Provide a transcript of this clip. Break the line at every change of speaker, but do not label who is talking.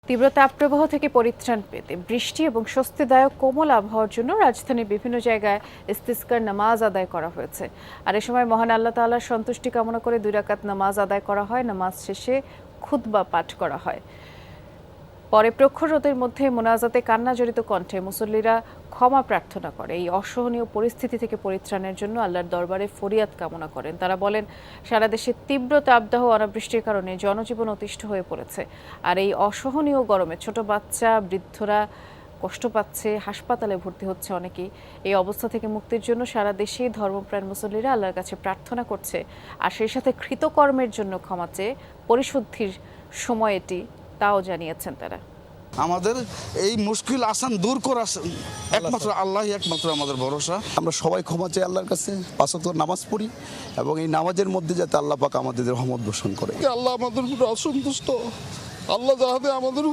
তীব্র তাপপ্রবাহ থেকে পরিত্রাণ পেতে বৃষ্টি এবং স্বস্তিদায়ক কোমল আবহাওয়ার জন্য রাজধানীর বিভিন্ন জায়গায় ইস্তিসকার নামাজ আদায় করা হয়েছে। আর এ সময় মহান আল্লাহ তাআলার সন্তুষ্টি কামনা করে 2 রাকাত নামাজ আদায় করা হয়। নামাজ শেষে খুতবা পাঠ করা হয়। পরে প্রখর রোদের মধ্যে মোনাজাতে কান্নাজড়িত কণ্ঠে মুসল্লিরা ক্ষমা প্রার্থনা করে এই অসহনীয় পরিস্থিতি থেকে পরিত্রাণের জন্য আল্লাহর দরবারে ফরিয়াদ কামনা করেন। তারা বলেন, সারা দেশে তীব্র তাপদাহ অনাবৃষ্টির কারণে জনজীবন অতিষ্ঠ হয়ে পড়েছে। আর এই অসহনীয় গরমে ছোট বাচ্চা, বৃদ্ধরা কষ্ট পাচ্ছে, হাসপাতালে ভর্তি হচ্ছে অনেকেই। এই অবস্থা থেকে মুক্তির জন্য সারা দেশেই ধর্মপ্রাণ মুসল্লিরা আল্লাহর কাছে প্রার্থনা করছে। আর সেই সাথে কৃতকর্মের জন্য ক্ষমা চেয়ে পরিশুদ্ধির সময় এটি, তাও জানিয়েছেন তারা।
আমাদের এই মুশকিল আসান দূর করা একমাত্র আল্লাহই একমাত্র আমাদের ভরসা।
আমরা সবাই ক্ষমা চাই আল্লাহর কাছে, 5 ওয়াক্ত নামাজ পড়ি এবং এই নামাজের মধ্যে যাতে আল্লাহ পাক আমাদের রহমত বর্ষণ করে।
আল্লাহ আমাদের উপর অসন্তুষ্ট, আল্লাহ যাহাতে আমাদের